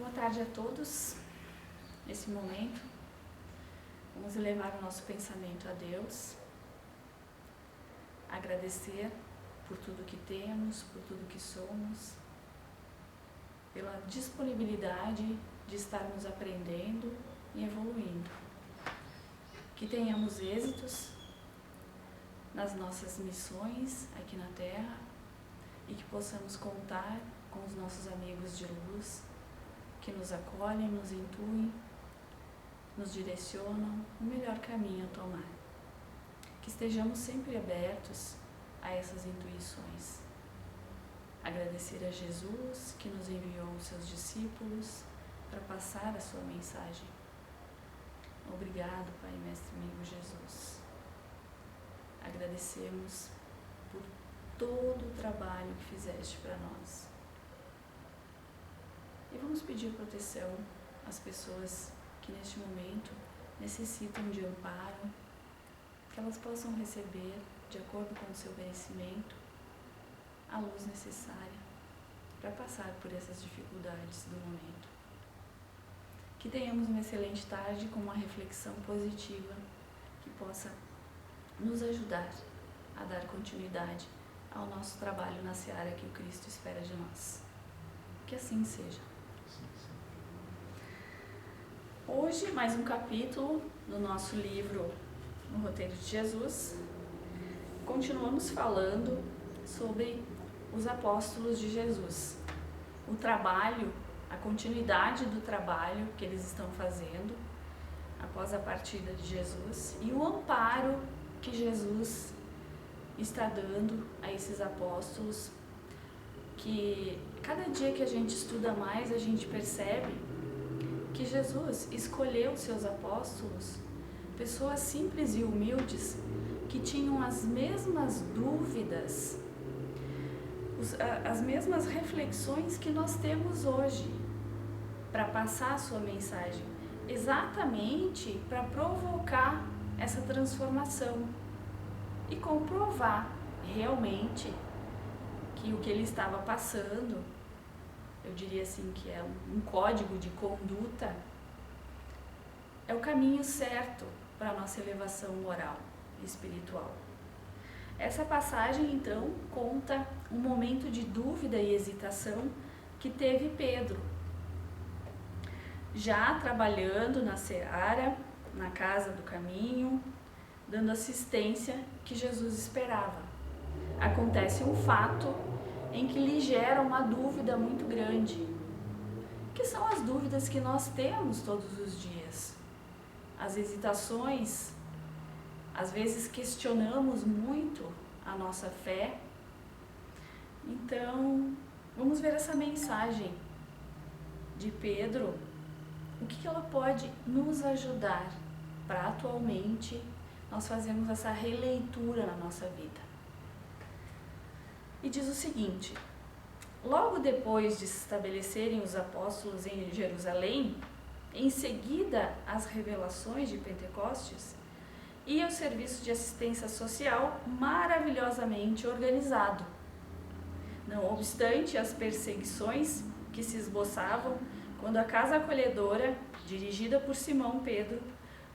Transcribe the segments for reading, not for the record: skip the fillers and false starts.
Boa tarde a todos. Nesse momento, vamos elevar o nosso pensamento a Deus, agradecer por tudo que temos, por tudo que somos, pela disponibilidade de estarmos aprendendo e evoluindo. Que tenhamos êxitos nas nossas missões aqui na Terra e que possamos contar com os nossos amigos de luz que nos acolhem, nos intuem, nos direcionam o melhor caminho a tomar. Que estejamos sempre abertos a essas intuições. Agradecer a Jesus que nos enviou os seus discípulos para passar a sua mensagem. Obrigado, Pai, Mestre amigo Jesus. Agradecemos por todo o trabalho que fizeste para nós. E vamos pedir proteção às pessoas que neste momento necessitam de amparo, que elas possam receber, de acordo com o seu merecimento, a luz necessária para passar por essas dificuldades do momento. Que tenhamos uma excelente tarde com uma reflexão positiva que possa nos ajudar a dar continuidade ao nosso trabalho na seara que o Cristo espera de nós. Que assim seja. Hoje, mais um capítulo do nosso livro No Roteiro de Jesus. Continuamos falando sobre os apóstolos de Jesus. O trabalho, a continuidade do trabalho que eles estão fazendo após a partida de Jesus e o amparo que Jesus está dando a esses apóstolos, que cada dia que a gente estuda mais, a gente percebe que Jesus escolheu seus apóstolos, pessoas simples e humildes, que tinham as mesmas dúvidas, as mesmas reflexões que nós temos hoje, para passar a sua mensagem, exatamente para provocar essa transformação e comprovar realmente que o que ele estava passando, eu diria assim que é um código de conduta, é o caminho certo para a nossa elevação moral e espiritual. Essa passagem, então, conta um momento de dúvida e hesitação que teve Pedro, já trabalhando na seara, na casa do caminho, dando assistência que Jesus esperava. Acontece um fato em que lhe gera uma dúvida muito grande, que são as dúvidas que nós temos todos os dias. As hesitações, às vezes questionamos muito a nossa fé. Então, vamos ver essa mensagem de Pedro, o que ela pode nos ajudar para atualmente nós fazermos essa releitura na nossa vida. E diz o seguinte: logo depois de se estabelecerem os apóstolos em Jerusalém, em seguida às revelações de Pentecostes, ia o serviço de assistência social maravilhosamente organizado. Não obstante as perseguições que se esboçavam, quando a casa acolhedora, dirigida por Simão Pedro,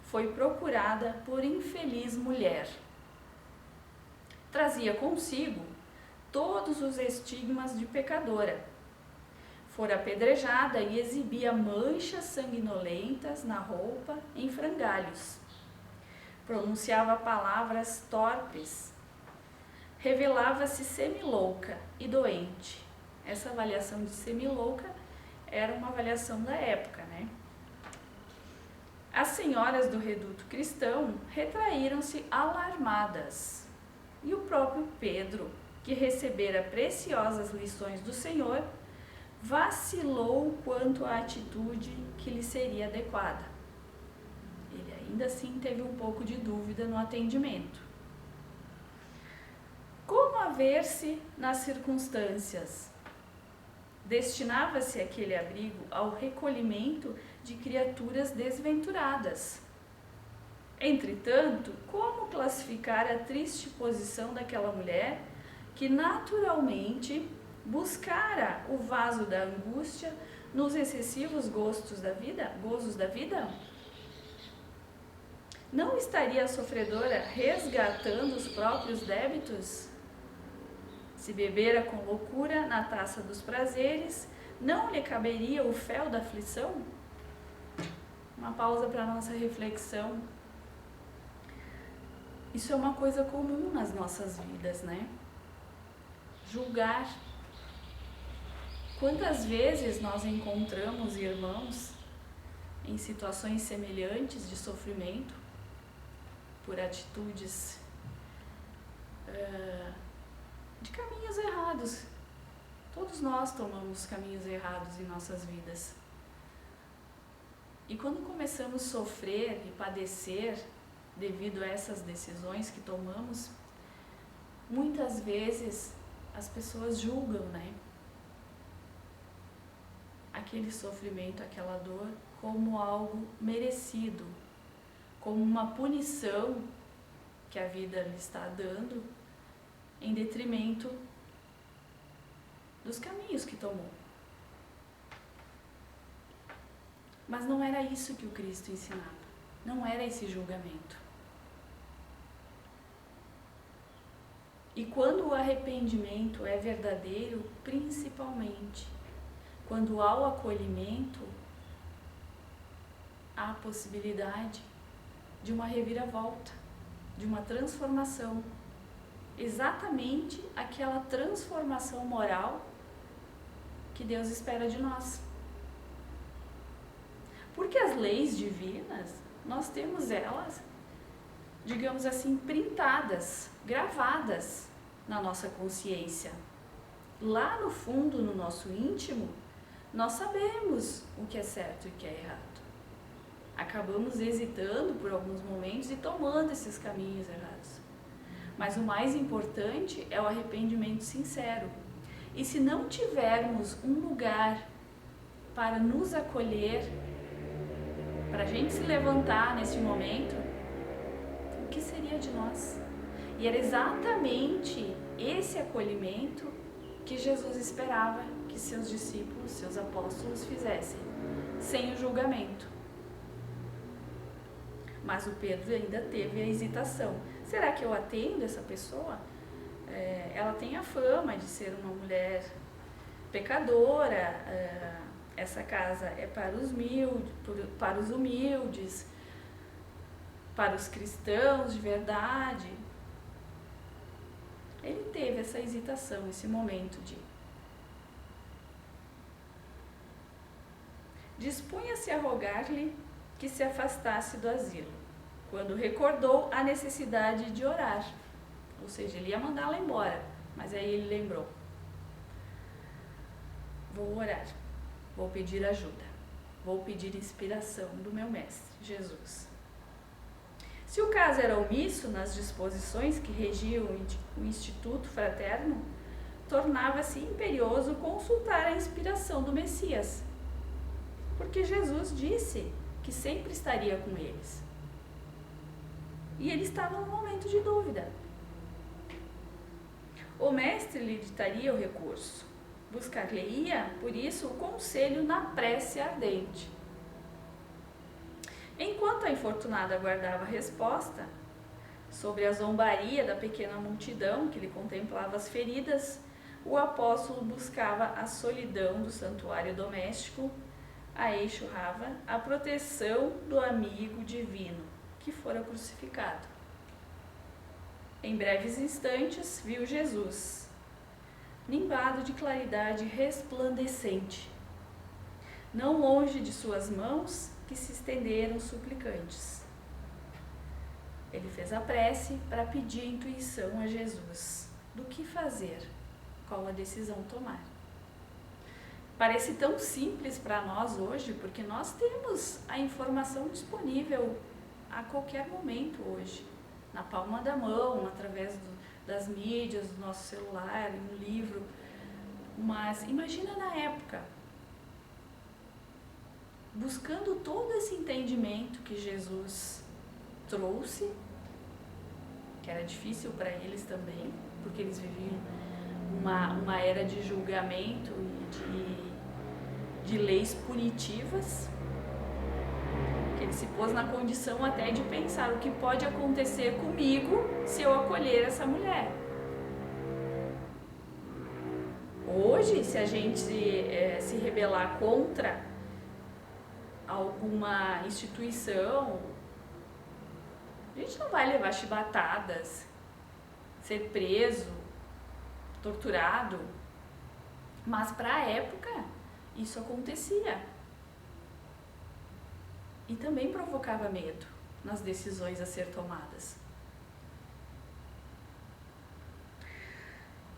foi procurada por infeliz mulher. Trazia consigo todos os estigmas de pecadora. Fora apedrejada e exibia manchas sanguinolentas na roupa em frangalhos. Pronunciava palavras torpes. Revelava-se semilouca e doente. Essa avaliação de semilouca era uma avaliação da época, né? As senhoras do reduto cristão retraíram-se alarmadas. E o próprio Pedro, que recebera preciosas lições do Senhor, vacilou quanto à atitude que lhe seria adequada. Ele ainda assim teve um pouco de dúvida no atendimento. Como haver-se nas circunstâncias? Destinava-se aquele abrigo ao recolhimento de criaturas desventuradas. Entretanto, como classificar a triste posição daquela mulher que naturalmente buscara o vaso da angústia nos excessivos gozos da vida? Não estaria a sofredora resgatando os próprios débitos? Se bebera com loucura na taça dos prazeres, não lhe caberia o fel da aflição? Uma pausa para a nossa reflexão. Isso é uma coisa comum nas nossas vidas, né? Julgar. Quantas vezes nós encontramos irmãos em situações semelhantes de sofrimento por atitudes de caminhos errados. Todos nós tomamos caminhos errados em nossas vidas. E quando começamos a sofrer e padecer devido a essas decisões que tomamos, muitas vezes as pessoas julgam, né? Aquele sofrimento, aquela dor, como algo merecido, como uma punição que a vida lhe está dando em detrimento dos caminhos que tomou. Mas não era isso que o Cristo ensinava, não era esse julgamento. E quando o arrependimento é verdadeiro, principalmente, quando há o acolhimento, há a possibilidade de uma reviravolta, de uma transformação. Exatamente aquela transformação moral que Deus espera de nós. Porque as leis divinas, nós temos elas, digamos assim, printadas, gravadas na nossa consciência. Lá no fundo, no nosso íntimo, nós sabemos o que é certo e o que é errado. Acabamos hesitando por alguns momentos e tomando esses caminhos errados. Mas o mais importante é o arrependimento sincero. E se não tivermos um lugar para nos acolher, para a gente se levantar nesse momento, o que seria de nós? E era exatamente esse acolhimento que Jesus esperava que seus discípulos, seus apóstolos fizessem, sem o julgamento. Mas o Pedro ainda teve a hesitação. Será que eu atendo essa pessoa? Ela tem a fama de ser uma mulher pecadora, essa casa é para os humildes, para os cristãos de verdade. Ele teve essa hesitação, esse momento de... Dispunha-se a rogar-lhe que se afastasse do asilo, quando recordou a necessidade de orar. Ou seja, ele ia mandá-la embora, mas aí ele lembrou. Vou orar, vou pedir ajuda, vou pedir inspiração do meu mestre, Jesus. Se o caso era omisso nas disposições que regiam o Instituto Fraterno, tornava-se imperioso consultar a inspiração do Messias, porque Jesus disse que sempre estaria com eles. E ele estava num momento de dúvida. O mestre lhe ditaria o recurso, buscar-lhe-ia, por isso, o conselho na prece ardente. Enquanto a infortunada aguardava a resposta, sobre a zombaria da pequena multidão que lhe contemplava as feridas, o apóstolo buscava a solidão do santuário doméstico, a Eixo-Rava, a proteção do amigo divino, que fora crucificado. Em breves instantes, viu Jesus, nimbado de claridade resplandecente, não longe de suas mãos, que se estenderam suplicantes. Ele fez a prece para pedir intuição a Jesus do que fazer, qual a decisão tomar. Parece tão simples para nós hoje, porque nós temos a informação disponível a qualquer momento hoje, na palma da mão, através das mídias, do nosso celular, em um livro. Mas imagina na época, buscando todo esse entendimento que Jesus trouxe, que era difícil para eles também, porque eles viviam uma era de julgamento e de leis punitivas, que ele se pôs na condição até de pensar o que pode acontecer comigo se eu acolher essa mulher. Hoje, se a gente se rebelar contra alguma instituição, a gente não vai levar chibatadas, ser preso, torturado, mas para a época isso acontecia e também provocava medo nas decisões a ser tomadas.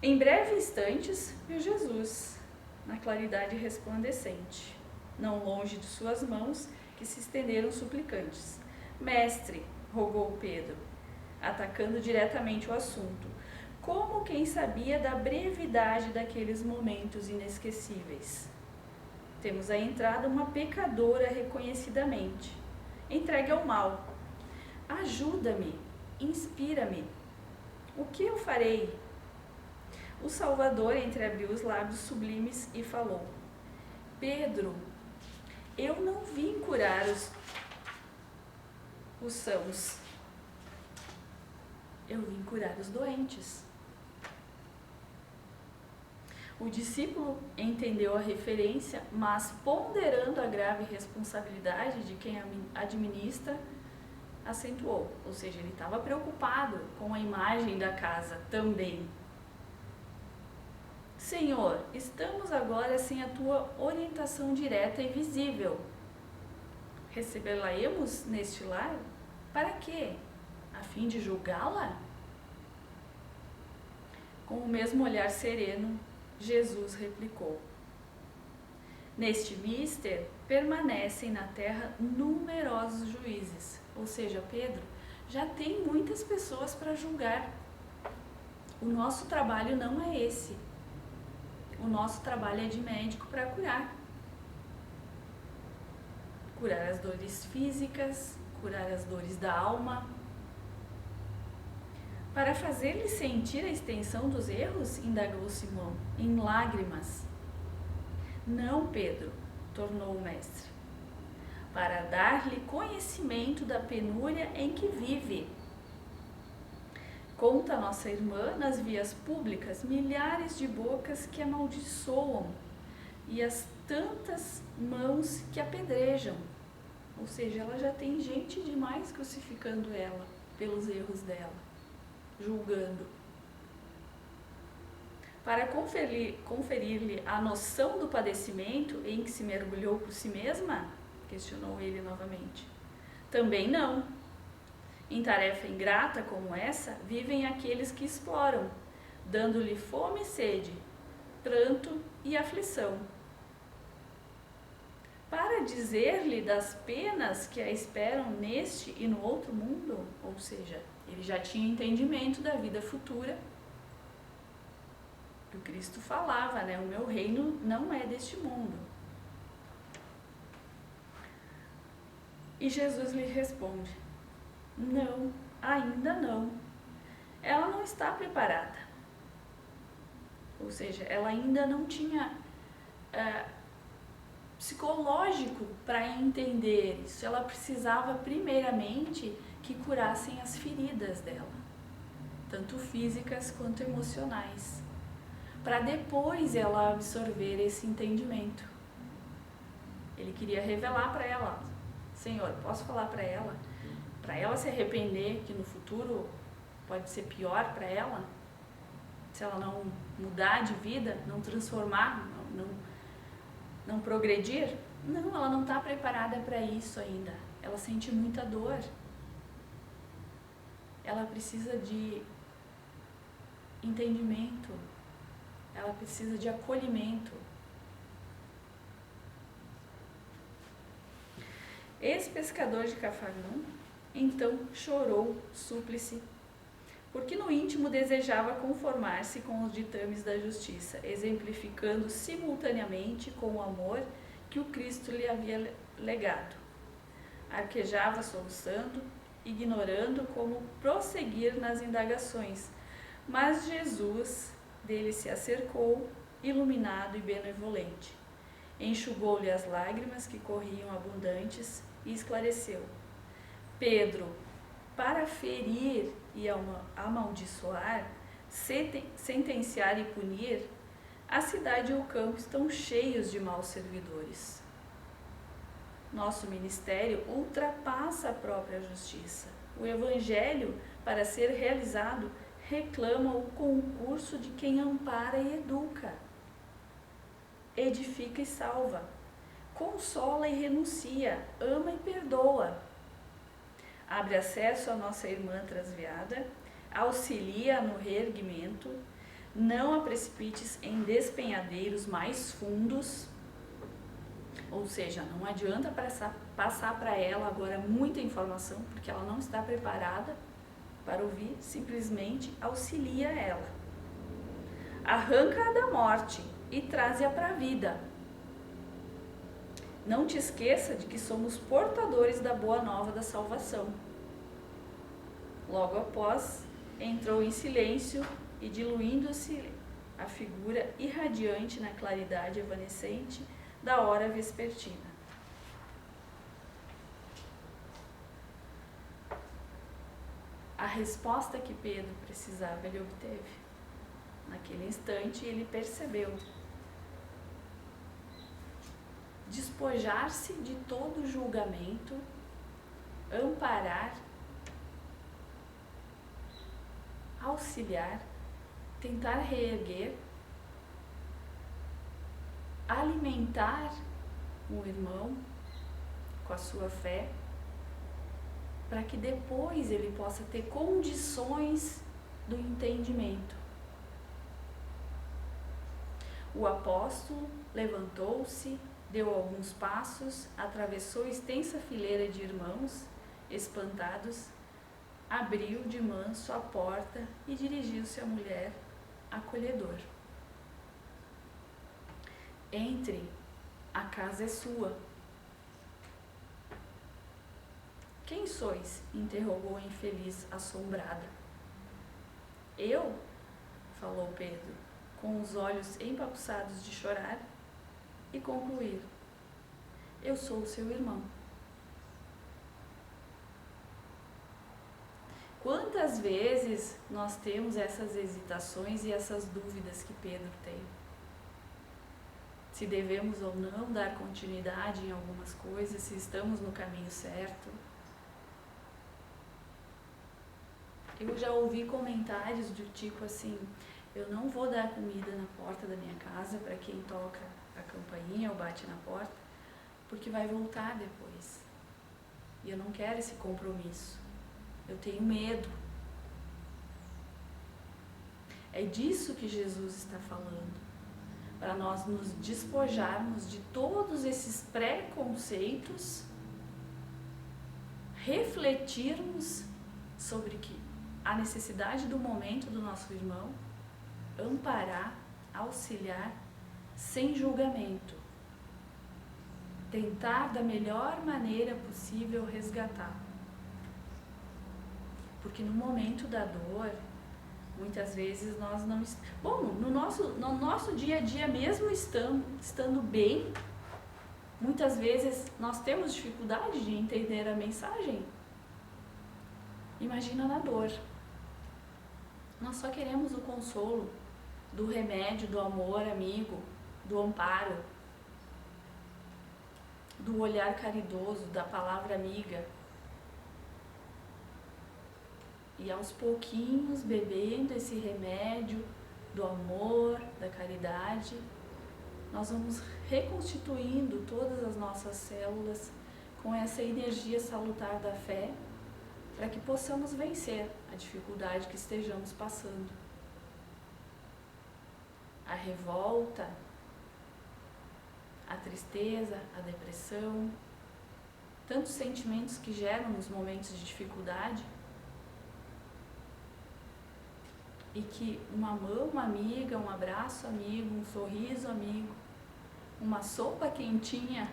Em breves instantes viu Jesus na claridade resplandecente, não longe de suas mãos que se estenderam suplicantes. Mestre, rogou Pedro, atacando diretamente o assunto, como quem sabia da brevidade daqueles momentos inesquecíveis. Temos à entrada uma pecadora reconhecidamente, entregue ao mal. Ajuda-me, inspira-me. O que eu farei? O Salvador entreabriu os lábios sublimes e falou: Pedro, eu não vim curar os sãos, eu vim curar os doentes. O discípulo entendeu a referência, mas ponderando a grave responsabilidade de quem administra, acentuou. Ou seja, ele estava preocupado com a imagem da casa também. Senhor, estamos agora sem a tua orientação direta e visível. Recebê-la-emos neste lar? Para quê? A fim de julgá-la? Com o mesmo olhar sereno, Jesus replicou: Neste mister permanecem na terra numerosos juízes. Ou seja, Pedro, já tem muitas pessoas para julgar. O nosso trabalho não é esse. O nosso trabalho é de médico para curar. Curar as dores físicas, curar as dores da alma. Para fazer-lhe sentir a extensão dos erros, indagou Simão, em lágrimas. Não, Pedro, tornou o mestre, para dar-lhe conhecimento da penúria em que vive. Conta a nossa irmã nas vias públicas milhares de bocas que amaldiçoam e as tantas mãos que apedrejam. Ou seja, ela já tem gente demais crucificando ela pelos erros dela, julgando. Para conferir-lhe a noção do padecimento em que se mergulhou por si mesma, questionou ele novamente. Também não. Em tarefa ingrata como essa, vivem aqueles que exploram, dando-lhe fome e sede, pranto e aflição. Para dizer-lhe das penas que a esperam neste e no outro mundo, ou seja, ele já tinha entendimento da vida futura. O Cristo falava, né? O meu reino não é deste mundo. E Jesus lhe responde: não, ainda não. Ela não está preparada. Ou seja, ela ainda não tinha psicológico para entender isso. Ela precisava primeiramente que curassem as feridas dela, tanto físicas quanto emocionais, para depois ela absorver esse entendimento. Ele queria revelar para ela: Senhor, posso falar para ela se arrepender, que no futuro pode ser pior para ela, se ela não mudar de vida, não transformar, não progredir? Não, ela não está preparada para isso ainda. Ela sente muita dor. Ela precisa de entendimento. Ela precisa de acolhimento. Esse pescador de Cafarnaum então chorou súplice, porque no íntimo desejava conformar-se com os ditames da justiça, exemplificando simultaneamente com o amor que o Cristo lhe havia legado. Arquejava soluçando, ignorando como prosseguir nas indagações, mas Jesus dele se acercou, iluminado e benevolente. enxugou-lhe as lágrimas que corriam abundantes e esclareceu: Pedro, para ferir e amaldiçoar, sentenciar e punir, a cidade e o campo estão cheios de maus servidores. Nosso ministério ultrapassa a própria justiça. O Evangelho, para ser realizado, reclama o concurso de quem ampara e educa, edifica e salva, consola e renuncia, ama e perdoa. Abre acesso à nossa irmã transviada, auxilia no reerguimento, não a precipites em despenhadeiros mais fundos, ou seja, não adianta passar para ela agora muita informação, porque ela não está preparada para ouvir, simplesmente auxilia ela. Arranca-a da morte e traze-a para a vida. Não te esqueça de que somos portadores da boa nova da salvação. Logo após, entrou em silêncio e, diluindo-se a figura irradiante na claridade evanescente da hora vespertina. A resposta que Pedro precisava ele obteve. Naquele instante ele percebeu. Despojar-se de todo julgamento, amparar, auxiliar, tentar reerguer, alimentar o irmão com a sua fé, para que depois ele possa ter condições do entendimento. O apóstolo levantou-se, deu alguns passos, atravessou extensa fileira de irmãos, espantados, abriu de manso a porta e dirigiu-se à mulher acolhedor. Entre, a casa é sua. Quem sois? Interrogou a infeliz assombrada. Eu? Falou Pedro, com os olhos empapuçados de chorar, e concluir: eu sou o seu irmão. Quantas vezes nós temos essas hesitações e essas dúvidas que Pedro tem? Se devemos ou não dar continuidade em algumas coisas, se estamos no caminho certo. Eu já ouvi comentários do tipo assim: eu não vou dar comida na porta da minha casa para quem toca a campainha ou bate na porta, porque vai voltar depois. E eu não quero esse compromisso. Eu tenho medo. É disso que Jesus está falando. Para nós nos despojarmos de todos esses preconceitos, refletirmos sobre a necessidade do momento do nosso irmão, amparar, auxiliar, sem julgamento. Tentar da melhor maneira possível resgatar. Porque no momento da dor, muitas vezes nós não... Bom, no nosso dia a dia, mesmo estando bem, muitas vezes nós temos dificuldade de entender a mensagem. Imagina na dor. Nós só queremos o consolo, do remédio, do amor amigo, do amparo, do olhar caridoso, da palavra amiga. E aos pouquinhos, bebendo esse remédio do amor, da caridade, nós vamos reconstituindo todas as nossas células com essa energia salutar da fé, para que possamos vencer a dificuldade que estejamos passando. A revolta, a tristeza, a depressão, tantos sentimentos que geram nos momentos de dificuldade, e que uma mão amiga, um abraço amigo, um sorriso amigo, uma sopa quentinha,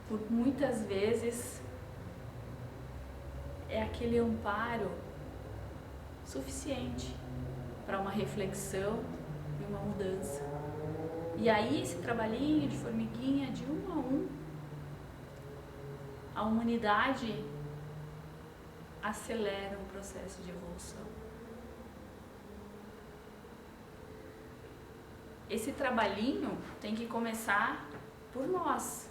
por muitas vezes é aquele amparo suficiente para uma reflexão e uma mudança. E aí esse trabalhinho de formiguinha, de um a um, a humanidade acelera o processo de evolução. Esse trabalhinho tem que começar por nós.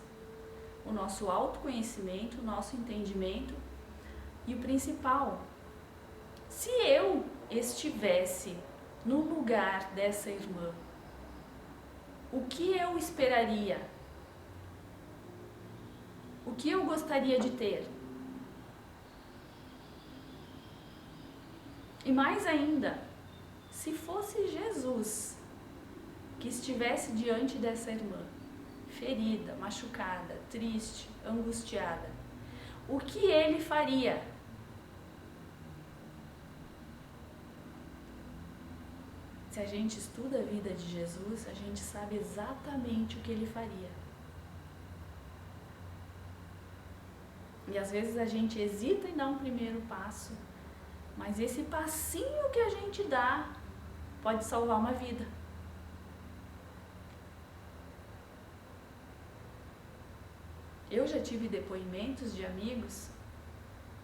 O nosso autoconhecimento, o nosso entendimento e o principal, se eu estivesse no lugar dessa irmã, o que eu esperaria? O que eu gostaria de ter? E mais ainda, se fosse Jesus que estivesse diante dessa irmã, ferida, machucada, triste, angustiada, o que ele faria? Se a gente estuda a vida de Jesus, a gente sabe exatamente o que ele faria. E às vezes a gente hesita em dar um primeiro passo, mas esse passinho que a gente dá pode salvar uma vida. Eu já tive depoimentos de amigos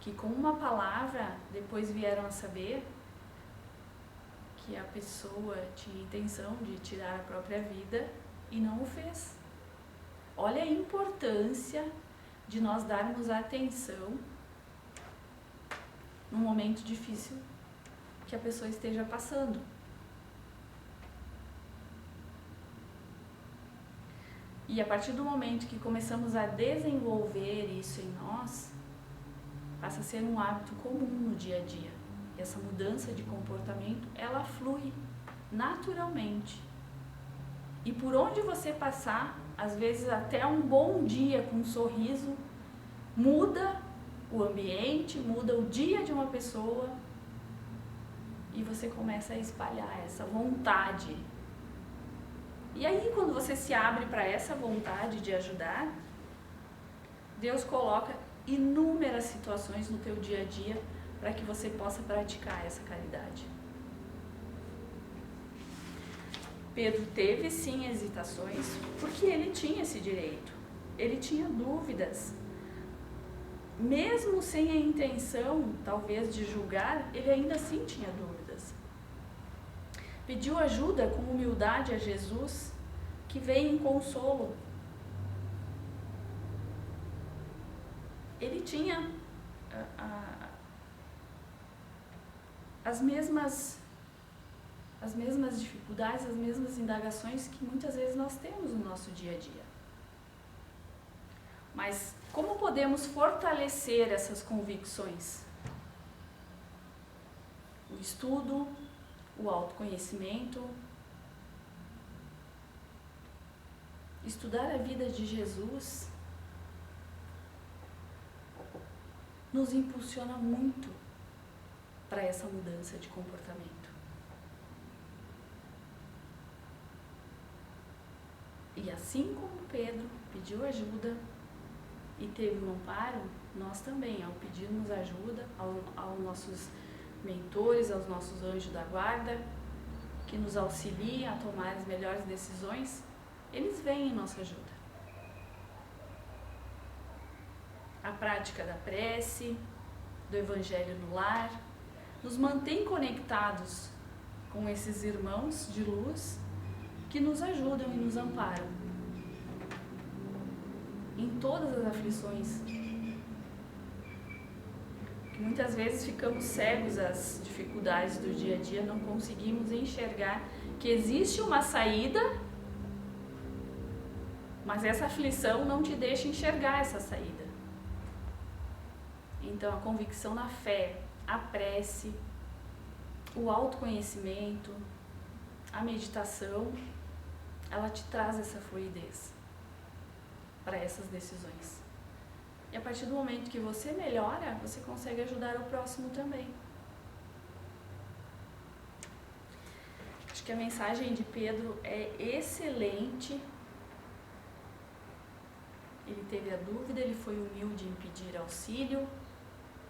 que com uma palavra depois vieram a saber que a pessoa tinha intenção de tirar a própria vida e não o fez. Olha a importância de nós darmos atenção num momento difícil que a pessoa esteja passando. E a partir do momento que começamos a desenvolver isso em nós, passa a ser um hábito comum no dia a dia. E essa mudança de comportamento, ela flui naturalmente. E por onde você passar, às vezes até um bom dia com um sorriso, muda o ambiente, muda o dia de uma pessoa e você começa a espalhar essa vontade. E aí, quando você se abre para essa vontade de ajudar, Deus coloca inúmeras situações no teu dia a dia para que você possa praticar essa caridade. Pedro teve sim hesitações, porque ele tinha esse direito, ele tinha dúvidas. Mesmo sem a intenção, talvez, de julgar, ele ainda assim tinha dúvidas. Pediu ajuda com humildade a Jesus, que veio em consolo. Ele tinha as mesmas dificuldades, as mesmas indagações que muitas vezes nós temos no nosso dia a dia. Mas como podemos fortalecer essas convicções? O estudo, o autoconhecimento, estudar a vida de Jesus nos impulsiona muito para essa mudança de comportamento. E assim como Pedro pediu ajuda e teve um amparo, nós também, ao pedirmos ajuda aos nossos mentores, aos nossos anjos da guarda, que nos auxiliam a tomar as melhores decisões, eles vêm em nossa ajuda. A prática da prece, do Evangelho no lar, nos mantém conectados com esses irmãos de luz que nos ajudam e nos amparam em todas as aflições. Que muitas vezes ficamos cegos às dificuldades do dia a dia, não conseguimos enxergar que existe uma saída, mas essa aflição não te deixa enxergar essa saída. Então a convicção na fé, a prece, o autoconhecimento, a meditação, ela te traz essa fluidez para essas decisões. E a partir do momento que você melhora, você consegue ajudar o próximo também. Acho que a mensagem de Pedro é excelente. Ele teve a dúvida, ele foi humilde em pedir auxílio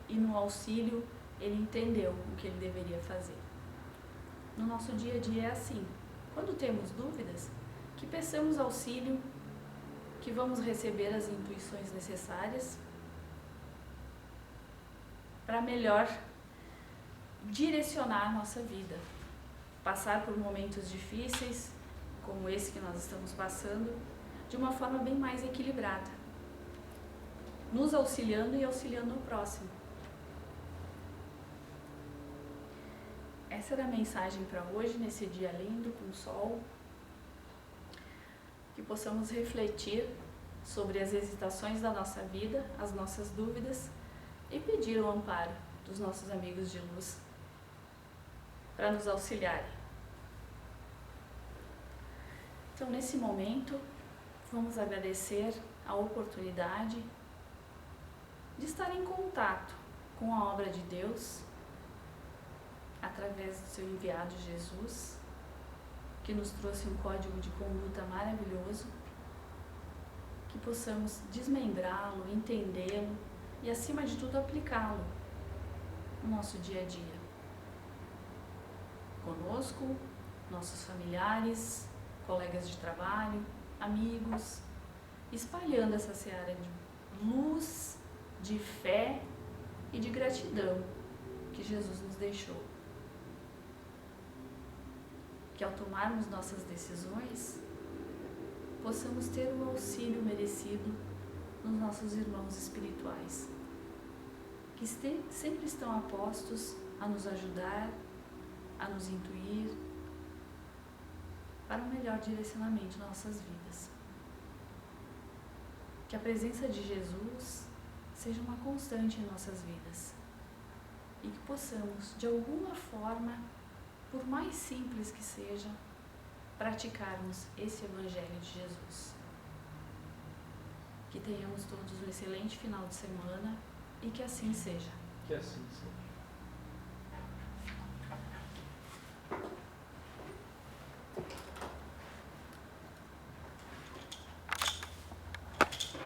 e no auxílio ele entendeu o que ele deveria fazer. No nosso dia a dia é assim. Quando temos dúvidas, que peçamos auxílio, que vamos receber as intuições necessárias para melhor direcionar a nossa vida, passar por momentos difíceis, como esse que nós estamos passando, de uma forma bem mais equilibrada, nos auxiliando e auxiliando o próximo. Essa era a mensagem para hoje, nesse dia lindo, com sol, que possamos refletir sobre as hesitações da nossa vida, as nossas dúvidas, e pedir o amparo dos nossos amigos de luz para nos auxiliarem. Então, nesse momento, vamos agradecer a oportunidade de estar em contato com a obra de Deus através do seu enviado Jesus, que nos trouxe um código de conduta maravilhoso, que possamos desmembrá-lo, entendê-lo e, acima de tudo, aplicá-lo no nosso dia a dia. Conosco, nossos familiares, colegas de trabalho, amigos, espalhando essa seara de luz, de fé e de gratidão que Jesus nos deixou. Que ao tomarmos nossas decisões, possamos ter o auxílio merecido nos nossos irmãos espirituais, que sempre estão apostos a nos ajudar, a nos intuir, para um melhor direcionamento de nossas vidas. Que a presença de Jesus seja uma constante em nossas vidas e que possamos, de alguma forma, por mais simples que seja, praticarmos esse Evangelho de Jesus. Que tenhamos todos um excelente final de semana e que assim seja. Que assim seja.